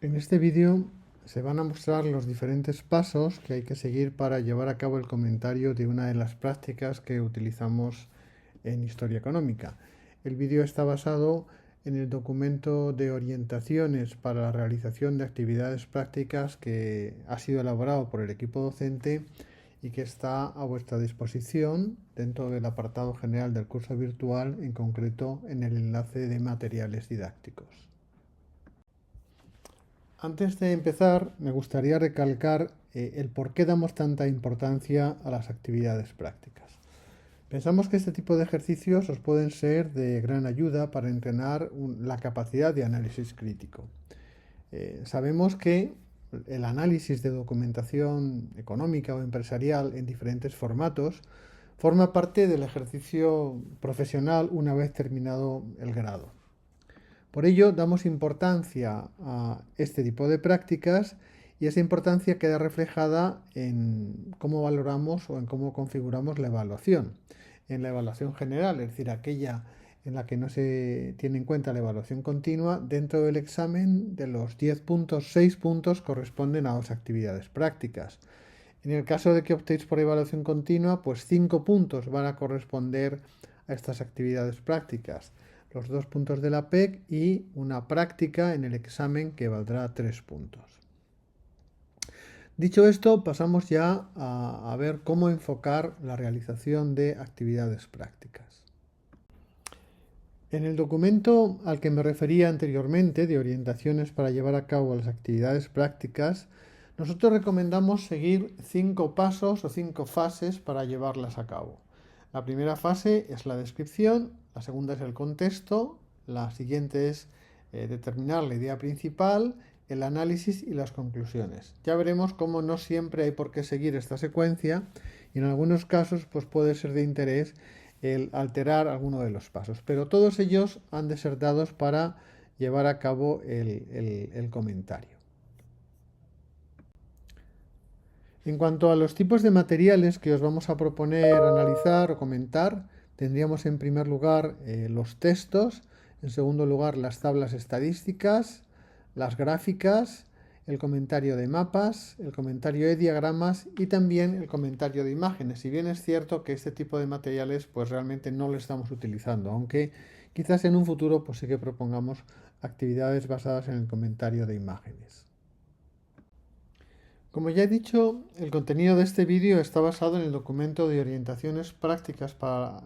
En este vídeo se van a mostrar los diferentes pasos que hay que seguir para llevar a cabo el comentario de una de las prácticas que utilizamos en Historia Económica. El vídeo está basado en el documento de orientaciones para la realización de actividades prácticas que ha sido elaborado por el equipo docente y que está a vuestra disposición dentro del apartado general del curso virtual, en concreto en el enlace de materiales didácticos. Antes de empezar, me gustaría recalcar el por qué damos tanta importancia a las actividades prácticas. Pensamos que este tipo de ejercicios os pueden ser de gran ayuda para entrenar la capacidad de análisis crítico. Sabemos que el análisis de documentación económica o empresarial en diferentes formatos forma parte del ejercicio profesional una vez terminado el grado. Por ello, damos importancia a este tipo de prácticas y esa importancia queda reflejada en cómo valoramos o en cómo configuramos la evaluación. En la evaluación general, es decir, aquella en la que no se tiene en cuenta la evaluación continua, dentro del examen de los 10 puntos, 6 puntos corresponden a 2 actividades prácticas. En el caso de que optéis por evaluación continua, pues 5 puntos van a corresponder a estas actividades prácticas. Los 2 puntos de la PEC y una práctica en el examen que valdrá 3 puntos. Dicho esto, pasamos ya a ver cómo enfocar la realización de actividades prácticas. En el documento al que me refería anteriormente, de orientaciones para llevar a cabo las actividades prácticas, nosotros recomendamos seguir 5 pasos o 5 fases para llevarlas a cabo. La primera fase es la descripción, la segunda es el contexto, la siguiente es determinar la idea principal, el análisis y las conclusiones. Ya veremos cómo no siempre hay por qué seguir esta secuencia y en algunos casos pues puede ser de interés el alterar alguno de los pasos, pero todos ellos han de ser dados para llevar a cabo el comentario. En cuanto a los tipos de materiales que os vamos a proponer analizar o comentar, tendríamos en primer lugar los textos, en segundo lugar las tablas estadísticas, las gráficas, el comentario de mapas, el comentario de diagramas y también el comentario de imágenes. Si bien es cierto que este tipo de materiales pues realmente no lo estamos utilizando, aunque quizás en un futuro pues sí que propongamos actividades basadas en el comentario de imágenes. Como ya he dicho, el contenido de este vídeo está basado en el documento de orientaciones prácticas para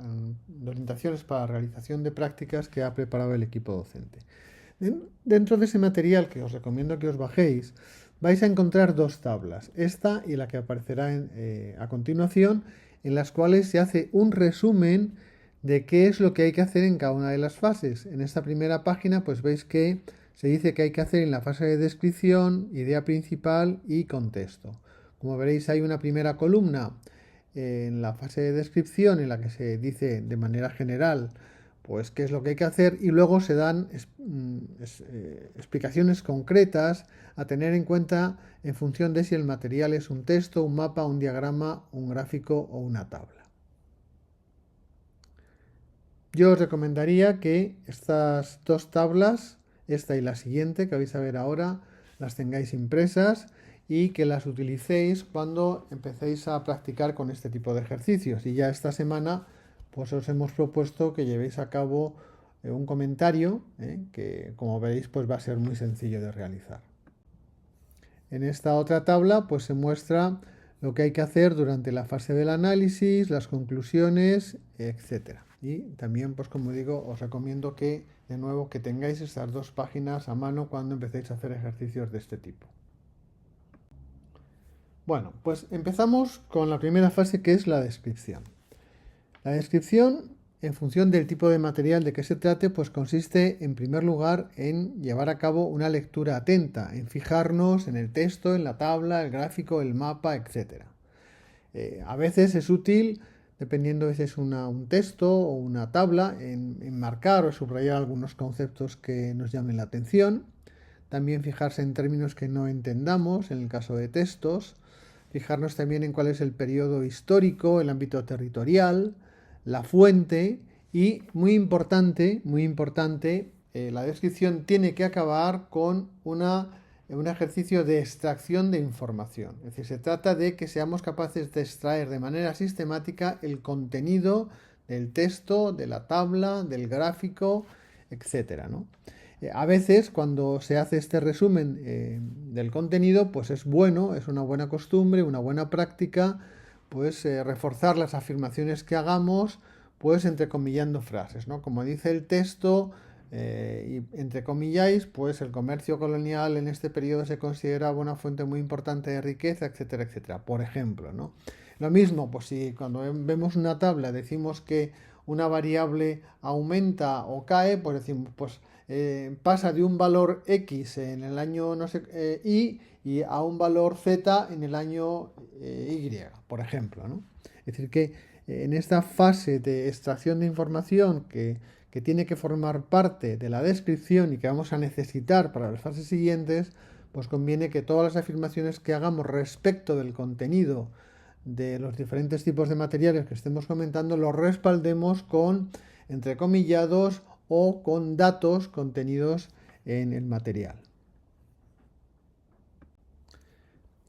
la realización de prácticas que ha preparado el equipo docente. Dentro de ese material, que os recomiendo que os bajéis, vais a encontrar 2 tablas, esta y la que aparecerá a continuación, en las cuales se hace un resumen de qué es lo que hay que hacer en cada una de las fases. En esta primera página pues veis que se dice que hay que hacer en la fase de descripción, idea principal y contexto. Como veréis, hay una primera columna en la fase de descripción en la que se dice de manera general pues qué es lo que hay que hacer y luego se dan explicaciones concretas a tener en cuenta en función de si el material es un texto, un mapa, un diagrama, un gráfico o una tabla. Yo os recomendaría que estas 2 tablas, esta y la siguiente que vais a ver ahora, las tengáis impresas y que las utilicéis cuando empecéis a practicar con este tipo de ejercicios. Y ya esta semana pues os hemos propuesto que llevéis a cabo un comentario que, como veréis, pues va a ser muy sencillo de realizar. En esta otra tabla pues se muestra lo que hay que hacer durante la fase del análisis, las conclusiones, etcétera. Y también, pues como digo, os recomiendo que, de nuevo, que tengáis estas 2 páginas a mano cuando empecéis a hacer ejercicios de este tipo. Bueno, pues empezamos con la primera fase, que es la descripción. La descripción, en función del tipo de material de que se trate, pues consiste en primer lugar en llevar a cabo una lectura atenta, en fijarnos en el texto, en la tabla, el gráfico, el mapa, etc. A veces es útil, dependiendo si es un texto o una tabla, en marcar o subrayar algunos conceptos que nos llamen la atención. También fijarse en términos que no entendamos, en el caso de textos. Fijarnos también en cuál es el periodo histórico, el ámbito territorial, la fuente y, muy importante, la descripción tiene que acabar con una un ejercicio de extracción de información. Es decir, se trata de que seamos capaces de extraer de manera sistemática el contenido del texto, de la tabla, del gráfico, etcétera, ¿no? A veces, cuando se hace este resumen del contenido, pues es bueno, es una buena costumbre, una buena práctica, pues reforzar las afirmaciones que hagamos, pues entrecomillando frases, ¿no? Como dice el texto, y entrecomilláis, pues el comercio colonial en este periodo se consideraba una fuente muy importante de riqueza, etcétera, etcétera, por ejemplo, ¿no? Lo mismo, pues si cuando vemos una tabla decimos que una variable aumenta o cae, pues decimos, pues pasa de un valor X en el año no sé, y a un valor Z en el año Y, por ejemplo, ¿no? Es decir, que en esta fase de extracción de información que tiene que formar parte de la descripción y que vamos a necesitar para las fases siguientes, pues conviene que todas las afirmaciones que hagamos respecto del contenido de los diferentes tipos de materiales que estemos comentando los respaldemos con entrecomillados o con datos contenidos en el material.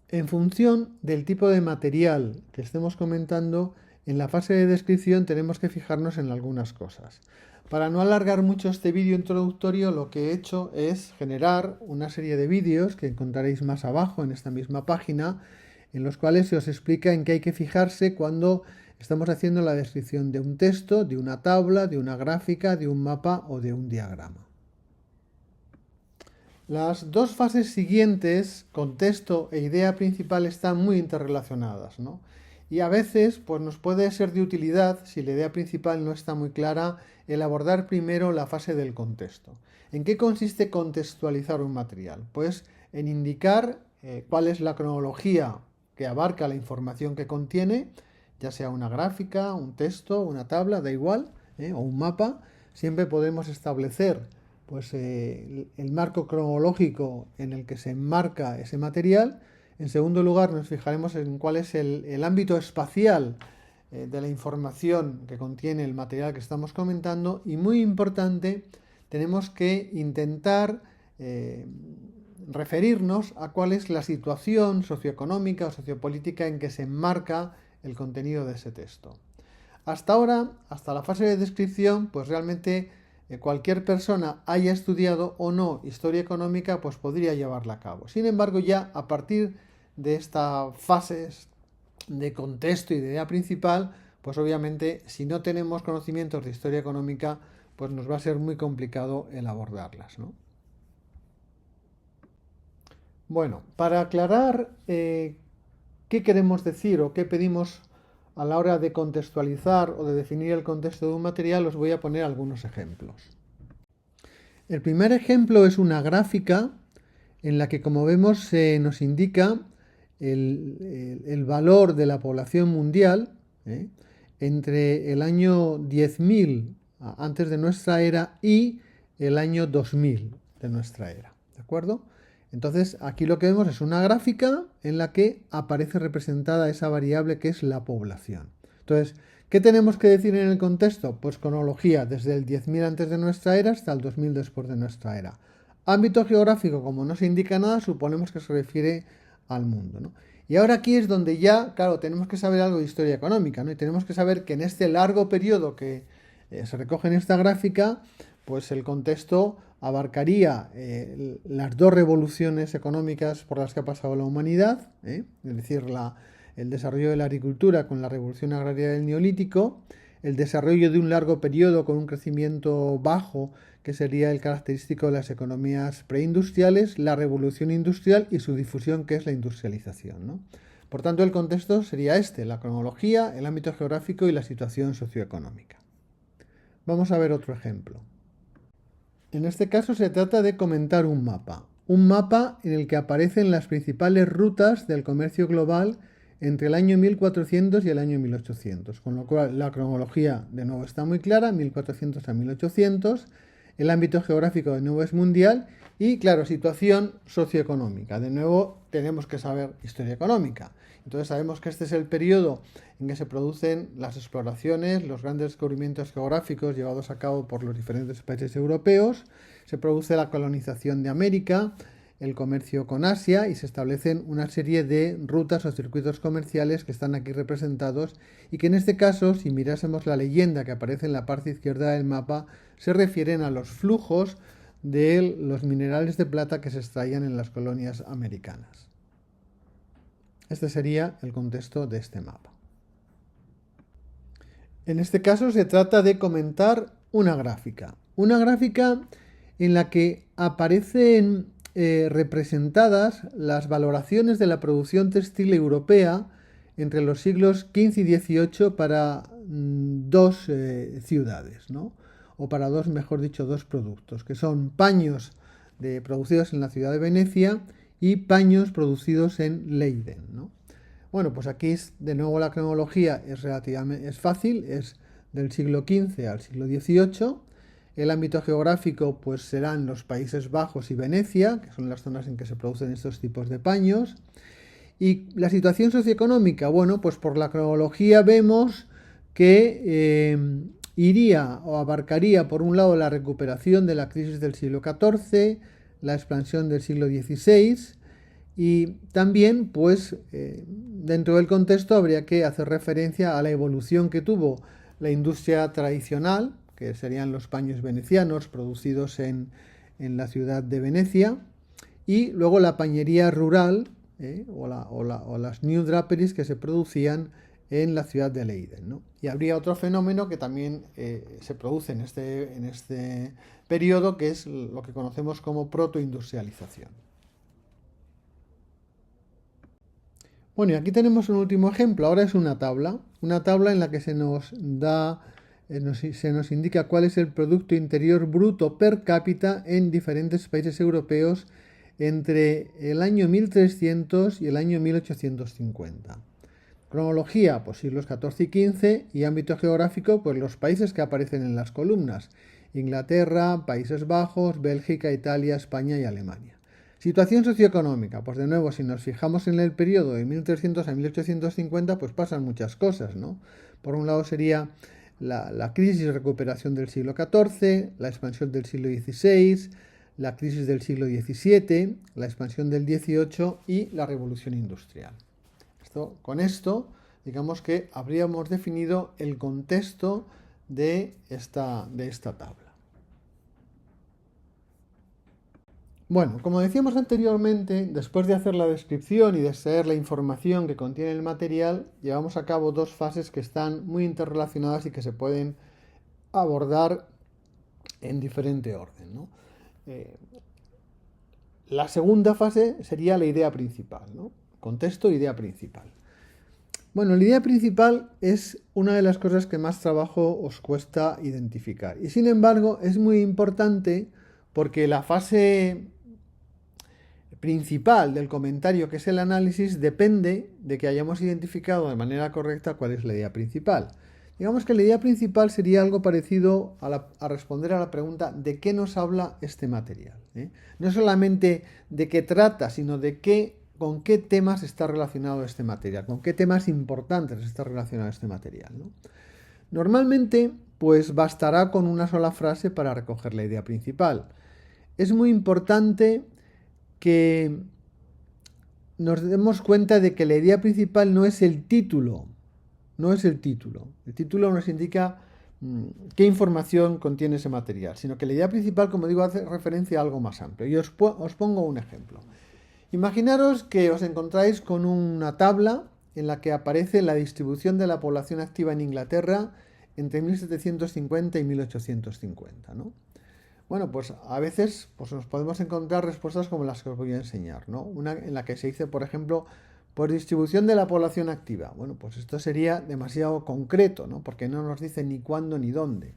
En función del tipo de material que estemos comentando, en la fase de descripción tenemos que fijarnos en algunas cosas. Para no alargar mucho este vídeo introductorio, lo que he hecho es generar una serie de vídeos que encontraréis más abajo en esta misma página, en los cuales se os explica en qué hay que fijarse cuando estamos haciendo la descripción de un texto, de una tabla, de una gráfica, de un mapa o de un diagrama. Las dos fases siguientes, contexto e idea principal, están muy interrelacionadas, ¿no? Y a veces pues, nos puede ser de utilidad, si la idea principal no está muy clara, el abordar primero la fase del contexto. ¿En qué consiste contextualizar un material? Pues en indicar cuál es la cronología que abarca la información que contiene, ya sea una gráfica, un texto, una tabla, da igual, o un mapa. Siempre podemos establecer pues, el marco cronológico en el que se enmarca ese material. En segundo lugar, nos fijaremos en cuál es el ámbito espacial de la información que contiene el material que estamos comentando. Y muy importante, tenemos que intentar referirnos a cuál es la situación socioeconómica o sociopolítica en que se enmarca el contenido de ese texto. Hasta ahora, hasta la fase de descripción, pues realmente cualquier persona, haya estudiado o no historia económica, pues podría llevarla a cabo. Sin embargo, ya a partir de estas fases de contexto y de idea principal, pues obviamente si no tenemos conocimientos de historia económica, pues nos va a ser muy complicado el abordarlas, ¿no? Bueno, para aclarar qué queremos decir o qué pedimos a la hora de contextualizar o de definir el contexto de un material, os voy a poner algunos ejemplos. El primer ejemplo es una gráfica en la que, como vemos, se nos indica el valor de la población mundial entre el año 10.000 antes de nuestra era y el año 2000 de nuestra era. ¿De acuerdo? Entonces, aquí lo que vemos es una gráfica en la que aparece representada esa variable que es la población. Entonces, ¿qué tenemos que decir en el contexto? Pues cronología, desde el 10.000 antes de nuestra era hasta el 2000 después de nuestra era. Ámbito geográfico, como no se indica nada, suponemos que se refiere al mundo, ¿no? Y ahora aquí es donde ya, claro, tenemos que saber algo de historia económica, ¿no? Y tenemos que saber que en este largo periodo que se recoge en esta gráfica, pues el contexto abarcaría las dos revoluciones económicas por las que ha pasado la humanidad, es decir, el desarrollo de la agricultura con la revolución agraria del Neolítico, el desarrollo de un largo periodo con un crecimiento bajo, que sería el característico de las economías preindustriales, la revolución industrial y su difusión, que es la industrialización, ¿no? Por tanto, el contexto sería este: la cronología, el ámbito geográfico y la situación socioeconómica. Vamos a ver otro ejemplo. En este caso se trata de comentar un mapa en el que aparecen las principales rutas del comercio global entre el año 1400 y el año 1800, con lo cual la cronología de nuevo está muy clara, 1400 a 1800, el ámbito geográfico de nuevo es mundial y, claro, situación socioeconómica. De nuevo tenemos que saber historia económica. Entonces sabemos que este es el periodo en que se producen las exploraciones, los grandes descubrimientos geográficos llevados a cabo por los diferentes países europeos, se produce la colonización de América, el comercio con Asia y se establecen una serie de rutas o circuitos comerciales que están aquí representados y que en este caso, si mirásemos la leyenda que aparece en la parte izquierda del mapa, se refieren a los flujos de los minerales de plata que se extraían en las colonias americanas. Este sería el contexto de este mapa. En este caso se trata de comentar una gráfica en la que aparecen representadas las valoraciones de la producción textil europea entre los siglos XV y XVIII para dos ciudades, ¿no? O para dos, mejor dicho, dos productos, que son paños producidos en la ciudad de Venecia y paños producidos en Leiden, ¿no? Bueno, pues aquí de nuevo la cronología es fácil, es del siglo XV al siglo XVIII. El ámbito geográfico pues serán los Países Bajos y Venecia, que son las zonas en que se producen estos tipos de paños. Y la situación socioeconómica, bueno, pues por la cronología vemos que iría o abarcaría por un lado la recuperación de la crisis del siglo XIV, la expansión del siglo XVI y también pues dentro del contexto habría que hacer referencia a la evolución que tuvo la industria tradicional, que serían los paños venecianos producidos en la ciudad de Venecia, y luego la pañería rural o las new draperies que se producían en la ciudad de Leiden, ¿no? Y habría otro fenómeno que también se produce en este periodo, que es lo que conocemos como protoindustrialización. Bueno, y aquí tenemos un último ejemplo. Ahora es una tabla en la que se nos indica cuál es el Producto Interior Bruto per cápita en diferentes países europeos entre el año 1300 y el año 1850. Cronología, pues siglos XIV y XV, y ámbito geográfico, pues los países que aparecen en las columnas: Inglaterra, Países Bajos, Bélgica, Italia, España y Alemania. Situación socioeconómica, pues de nuevo, si nos fijamos en el periodo de 1300 a 1850, pues pasan muchas cosas, ¿no? Por un lado sería la crisis y recuperación del siglo XIV, la expansión del siglo XVI, la crisis del siglo XVII, la expansión del XVIII y la revolución industrial. Con esto, digamos que habríamos definido el contexto de esta tabla. Bueno, como decíamos anteriormente, después de hacer la descripción y de extraer la información que contiene el material, llevamos a cabo dos fases que están muy interrelacionadas y que se pueden abordar en diferente orden, ¿no? La segunda fase sería la idea principal, ¿no? Contexto, idea principal. Bueno, la idea principal es una de las cosas que más trabajo os cuesta identificar. Y sin embargo, es muy importante porque la fase principal del comentario, que es el análisis, depende de que hayamos identificado de manera correcta cuál es la idea principal. Digamos que la idea principal sería algo parecido a responder a la pregunta ¿de qué nos habla este material? No solamente de qué trata, sino de con qué temas está relacionado este material, con qué temas importantes está relacionado este material, ¿no? Normalmente, pues bastará con una sola frase para recoger la idea principal. Es muy importante que nos demos cuenta de que la idea principal no es el título, El título nos indica qué información contiene ese material, sino que la idea principal, como digo, hace referencia a algo más amplio. Y os pongo un ejemplo. Imaginaros que os encontráis con una tabla en la que aparece la distribución de la población activa en Inglaterra entre 1750 y 1850, ¿no? Bueno, pues a veces pues nos podemos encontrar respuestas como las que os voy a enseñar, ¿no? Una en la que se dice, por ejemplo, por distribución de la población activa. Bueno, pues esto sería demasiado concreto, ¿no? Porque no nos dice ni cuándo ni dónde.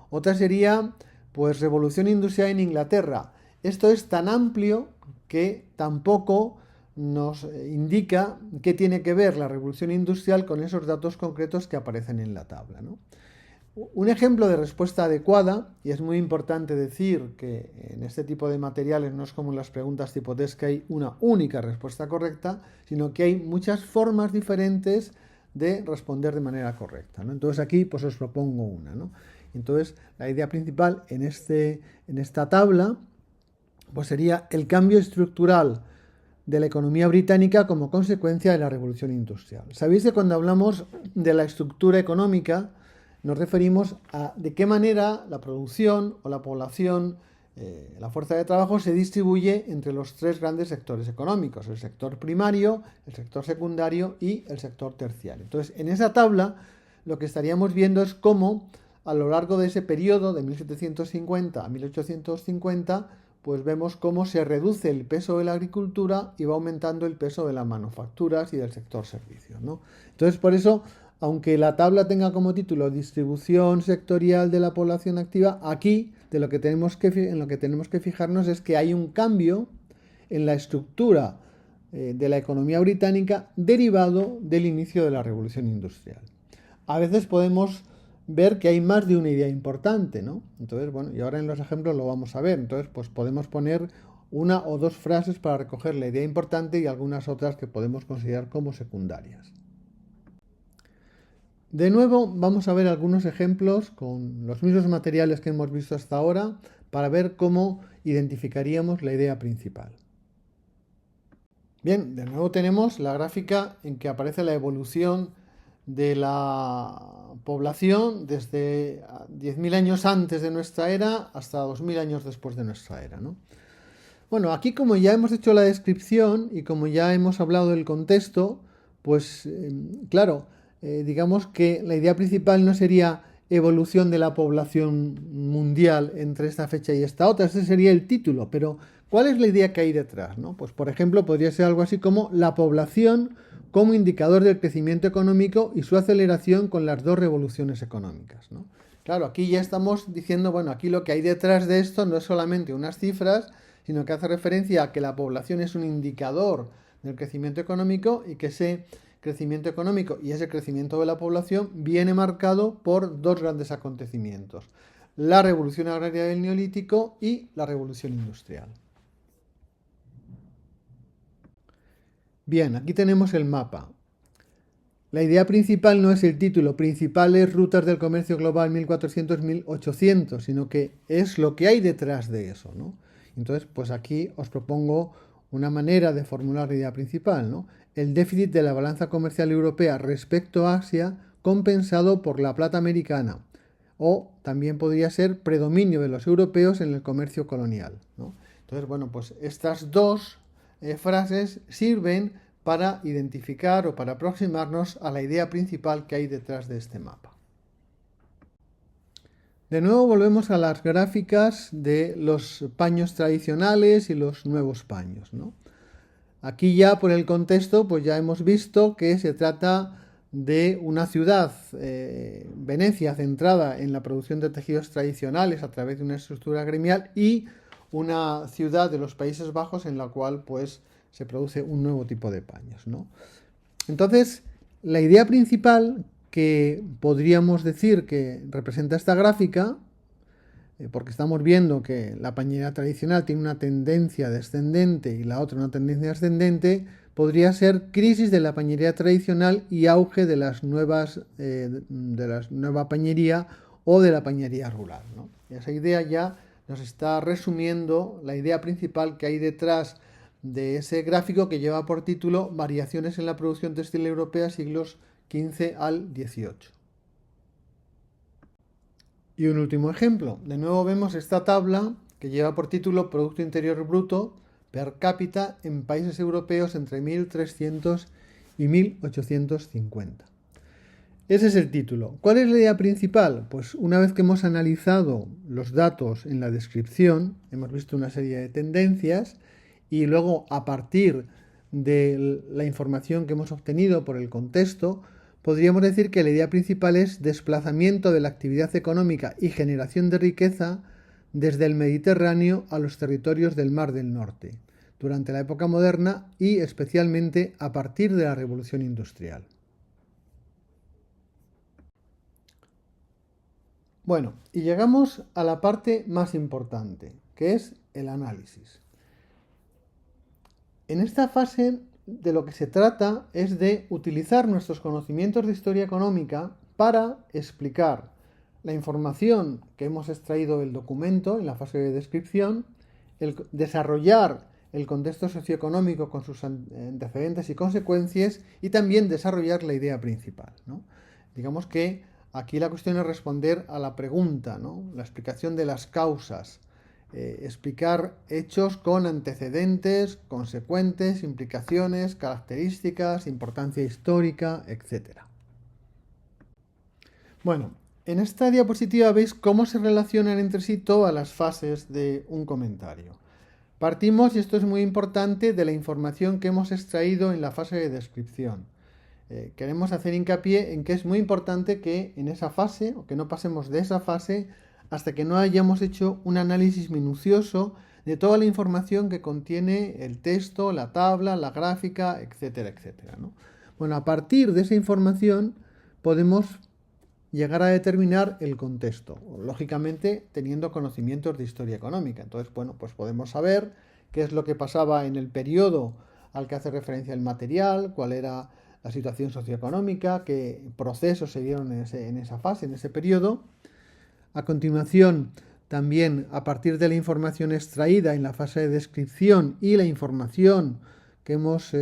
Otra sería, pues, revolución industrial en Inglaterra. Esto es tan amplio que tampoco nos indica qué tiene que ver la revolución industrial con esos datos concretos que aparecen en la tabla, ¿no? Un ejemplo de respuesta adecuada, y es muy importante decir que en este tipo de materiales no es como en las preguntas tipo test que hay una única respuesta correcta, sino que hay muchas formas diferentes de responder de manera correcta, ¿no? Entonces aquí pues os propongo una, ¿no? Entonces la idea principal en esta tabla pues sería el cambio estructural de la economía británica como consecuencia de la revolución industrial. Sabéis que cuando hablamos de la estructura económica nos referimos a de qué manera la producción o la población, la fuerza de trabajo se distribuye entre los tres grandes sectores económicos, el sector primario, el sector secundario y el sector terciario. Entonces, en esa tabla lo que estaríamos viendo es cómo a lo largo de ese periodo de 1750 a 1850 pues vemos cómo se reduce el peso de la agricultura y va aumentando el peso de las manufacturas y del sector servicios, ¿no? Entonces, por eso, aunque la tabla tenga como título distribución sectorial de la población activa, aquí en lo que tenemos que fijarnos es que hay un cambio en la estructura de la economía británica derivado del inicio de la revolución industrial. A veces podemos ver que hay más de una idea importante, ¿no? Entonces, bueno, y ahora en los ejemplos lo vamos a ver. Entonces, pues podemos poner una o dos frases para recoger la idea importante y algunas otras que podemos considerar como secundarias. De nuevo, vamos a ver algunos ejemplos con los mismos materiales que hemos visto hasta ahora para ver cómo identificaríamos la idea principal. Bien, de nuevo tenemos la gráfica en que aparece la evolución de la población desde 10.000 años antes de nuestra era hasta 2.000 años después de nuestra era, ¿no? Bueno, aquí como ya hemos hecho la descripción y como ya hemos hablado del contexto, pues claro, digamos que la idea principal no sería evolución de la población mundial entre esta fecha y esta otra, ese sería el título, pero ¿cuál es la idea que hay detrás, ¿no? Pues por ejemplo podría ser algo así como la población como indicador del crecimiento económico y su aceleración con las dos revoluciones económicas, ¿no? Claro, aquí ya estamos diciendo, bueno, aquí lo que hay detrás de esto no es solamente unas cifras, sino que hace referencia a que la población es un indicador del crecimiento económico y que ese crecimiento económico y ese crecimiento de la población viene marcado por dos grandes acontecimientos: la revolución agraria del Neolítico y la revolución industrial. Bien, aquí tenemos el mapa. La idea principal no es el título, principales rutas del comercio global 1400-1800, sino que es lo que hay detrás de eso, ¿no? Entonces, pues aquí os propongo una manera de formular la idea principal, ¿no? El déficit de la balanza comercial europea respecto a Asia compensado por la plata americana, o también podría ser predominio de los europeos en el comercio colonial, ¿no? Entonces, bueno, pues estas dos frases sirven para identificar o para aproximarnos a la idea principal que hay detrás de este mapa. De nuevo volvemos a las gráficas de los paños tradicionales y los nuevos paños, ¿no? Aquí ya por el contexto pues ya hemos visto que se trata de una ciudad, Venecia, centrada en la producción de tejidos tradicionales a través de una estructura gremial, y una ciudad de los Países Bajos en la cual pues se produce un nuevo tipo de paños, ¿no? Entonces, la idea principal que podríamos decir que representa esta gráfica, porque estamos viendo que la pañería tradicional tiene una tendencia descendente y la otra una tendencia ascendente, podría ser crisis de la pañería tradicional y auge de las nueva pañería o de la pañería rural, ¿no? Y esa idea ya nos está resumiendo la idea principal que hay detrás de ese gráfico que lleva por título Variaciones en la producción textil europea siglos XV al XVIII. Y un último ejemplo. De nuevo vemos esta tabla que lleva por título Producto Interior Bruto per cápita en países europeos entre 1300 y 1850. Ese es el título. ¿Cuál es la idea principal? Pues una vez que hemos analizado los datos en la descripción, hemos visto una serie de tendencias y luego a partir de la información que hemos obtenido por el contexto, podríamos decir que la idea principal es desplazamiento de la actividad económica y generación de riqueza desde el Mediterráneo a los territorios del Mar del Norte, durante la época moderna y especialmente a partir de la Revolución Industrial. Bueno, y llegamos a la parte más importante, que es el análisis. En esta fase de lo que se trata es de utilizar nuestros conocimientos de historia económica para explicar la información que hemos extraído del documento en la fase de descripción desarrollar el contexto socioeconómico con sus antecedentes y consecuencias y también desarrollar la idea principal, ¿no? Digamos que aquí la cuestión es responder a la pregunta, ¿no? La explicación de las causas, explicar hechos con antecedentes, consecuentes, implicaciones, características, importancia histórica, etc. Bueno, en esta diapositiva veis cómo se relacionan entre sí todas las fases de un comentario. Partimos, y esto es muy importante, de la información que hemos extraído en la fase de descripción. Queremos hacer hincapié en que es muy importante que en esa fase, o que no pasemos de esa fase, hasta que no hayamos hecho un análisis minucioso de toda la información que contiene el texto, la tabla, la gráfica, etcétera, etcétera, ¿no? Bueno, a partir de esa información podemos llegar a determinar el contexto, lógicamente teniendo conocimientos de historia económica. Entonces, bueno, pues podemos saber qué es lo que pasaba en el periodo al que hace referencia el material, cuál era la situación socioeconómica, qué procesos se dieron en esa fase, en ese periodo. A continuación, también a partir de la información extraída en la fase de descripción y la información que hemos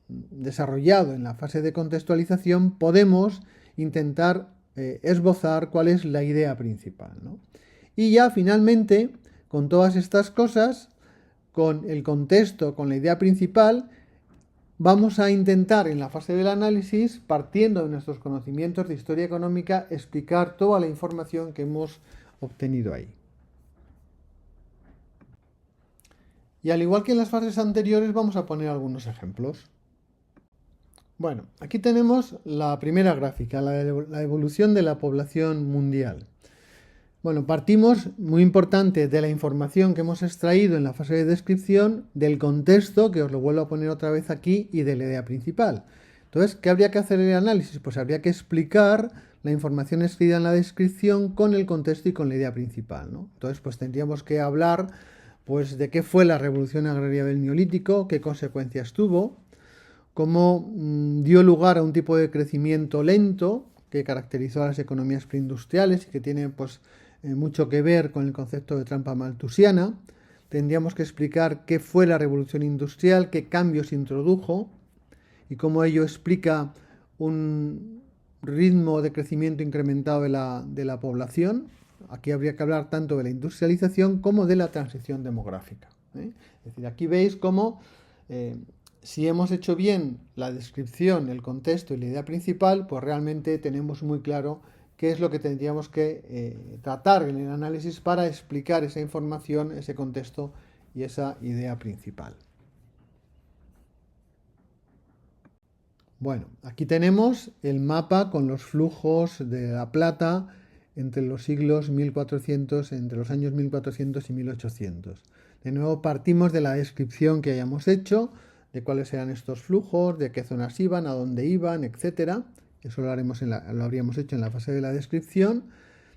desarrollado en la fase de contextualización, podemos intentar esbozar cuál es la idea principal, ¿no? Y ya finalmente, con todas estas cosas, con el contexto, con la idea principal, vamos a intentar en la fase del análisis, partiendo de nuestros conocimientos de historia económica, explicar toda la información que hemos obtenido ahí. Y al igual que en las fases anteriores, vamos a poner algunos ejemplos. Bueno, aquí tenemos la primera gráfica, la evolución de la población mundial. Bueno, partimos, muy importante, de la información que hemos extraído en la fase de descripción, del contexto, que os lo vuelvo a poner otra vez aquí, y de la idea principal. Entonces, ¿qué habría que hacer en el análisis? Pues habría que explicar la información escrita en la descripción con el contexto y con la idea principal, ¿no? Entonces, pues tendríamos que hablar pues, de qué fue la revolución agraria del Neolítico, qué consecuencias tuvo, cómo dio lugar a un tipo de crecimiento lento que caracterizó a las economías preindustriales y que tiene pues, mucho que ver con el concepto de trampa malthusiana. Tendríamos que explicar qué fue la revolución industrial, qué cambios introdujo y cómo ello explica un ritmo de crecimiento incrementado de la población. Aquí habría que hablar tanto de la industrialización como de la transición demográfica, ¿eh? Es decir, aquí veis cómo si hemos hecho bien la descripción, el contexto y la idea principal, pues realmente tenemos muy claro qué es lo que tendríamos que tratar en el análisis para explicar esa información, ese contexto y esa idea principal. Bueno, aquí tenemos el mapa con los flujos de la plata entre los siglos 1400, entre los años 1400 y 1800. De nuevo partimos de la descripción que hayamos hecho, de cuáles eran estos flujos, de qué zonas iban, a dónde iban, etc. Eso lo habríamos hecho en la fase de la descripción.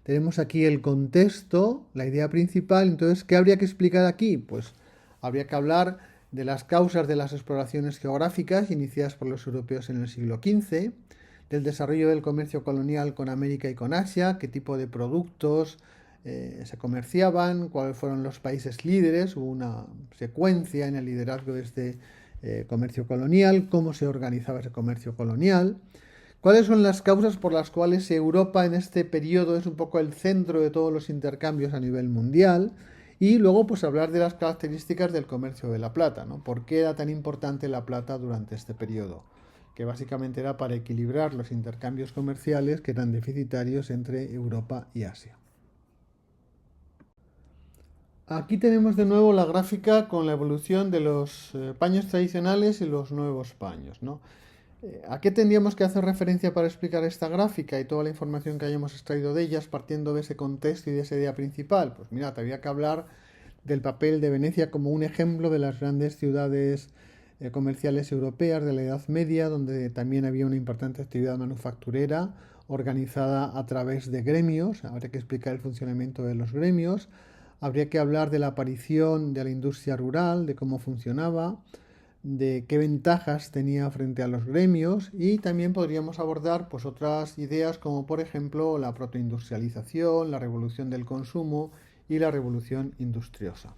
Tenemos aquí el contexto, la idea principal. Entonces, ¿qué habría que explicar aquí? Pues habría que hablar de las causas de las exploraciones geográficas iniciadas por los europeos en el siglo XV, del desarrollo del comercio colonial con América y con Asia, qué tipo de productos se comerciaban, cuáles fueron los países líderes, hubo una secuencia en el liderazgo de este comercio colonial, cómo se organizaba ese comercio colonial, cuáles son las causas por las cuales Europa en este periodo es un poco el centro de todos los intercambios a nivel mundial, y luego pues hablar de las características del comercio de la plata, ¿no? ¿Por qué era tan importante la plata durante este periodo? Que básicamente era para equilibrar los intercambios comerciales que eran deficitarios entre Europa y Asia. Aquí tenemos de nuevo la gráfica con la evolución de los paños tradicionales y los nuevos paños, ¿no? ¿A qué tendríamos que hacer referencia para explicar esta gráfica y toda la información que hayamos extraído de ellas partiendo de ese contexto y de esa idea principal? Pues mira, habría que hablar del papel de Venecia como un ejemplo de las grandes ciudades comerciales europeas de la Edad Media, donde también había una importante actividad manufacturera organizada a través de gremios. Habría que explicar el funcionamiento de los gremios. Habría que hablar de la aparición de la industria rural, de cómo funcionaba, de qué ventajas tenía frente a los gremios, y también podríamos abordar pues, otras ideas como por ejemplo la protoindustrialización, la revolución del consumo y la revolución industriosa.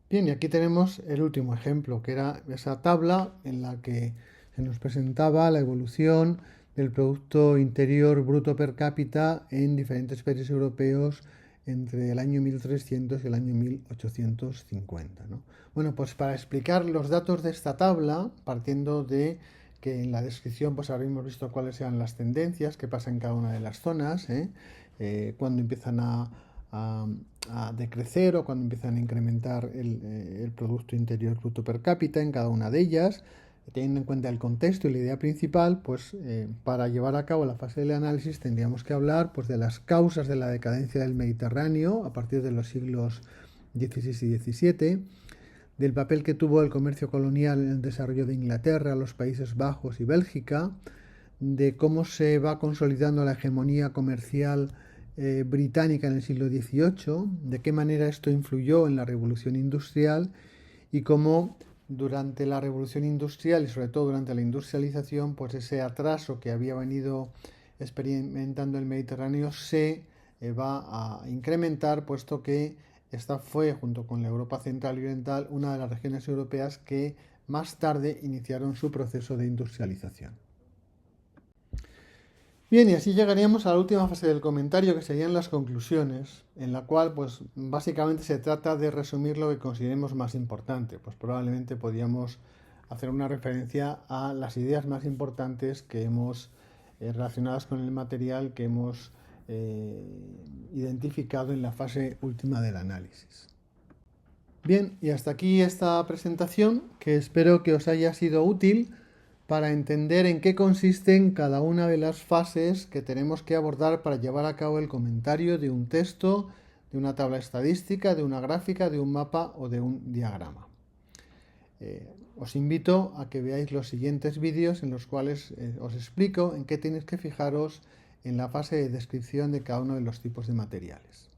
Bien, y aquí tenemos el último ejemplo, que era esa tabla en la que se nos presentaba la evolución del Producto Interior Bruto per cápita en diferentes países europeos entre el año 1300 y el año 1850, ¿no? Bueno, pues para explicar los datos de esta tabla, partiendo de que en la descripción pues habríamos visto cuáles eran las tendencias que pasa en cada una de las zonas, cuando empiezan a, a decrecer o cuando empiezan a incrementar el Producto Interior Bruto per cápita en cada una de ellas, teniendo en cuenta el contexto y la idea principal, pues para llevar a cabo la fase del análisis tendríamos que hablar pues, de las causas de la decadencia del Mediterráneo a partir de los siglos XVI y XVII, del papel que tuvo el comercio colonial en el desarrollo de Inglaterra, los Países Bajos y Bélgica, de cómo se va consolidando la hegemonía comercial británica en el siglo XVIII, de qué manera esto influyó en la revolución industrial y cómo durante la revolución industrial y sobre todo durante la industrialización, pues ese atraso que había venido experimentando el Mediterráneo se va a incrementar, puesto que esta fue, junto con la Europa central y oriental, una de las regiones europeas que más tarde iniciaron su proceso de industrialización. Bien, y así llegaríamos a la última fase del comentario, que serían las conclusiones, en la cual, pues, básicamente se trata de resumir lo que consideremos más importante. Pues probablemente podríamos hacer una referencia a las ideas más importantes que hemos relacionadas con el material que hemos identificado en la fase última del análisis. Bien, y hasta aquí esta presentación, que espero que os haya sido útil para entender en qué consisten cada una de las fases que tenemos que abordar para llevar a cabo el comentario de un texto, de una tabla estadística, de una gráfica, de un mapa o de un diagrama. Os invito a que veáis los siguientes vídeos en los cuales os explico en qué tenéis que fijaros en la fase de descripción de cada uno de los tipos de materiales.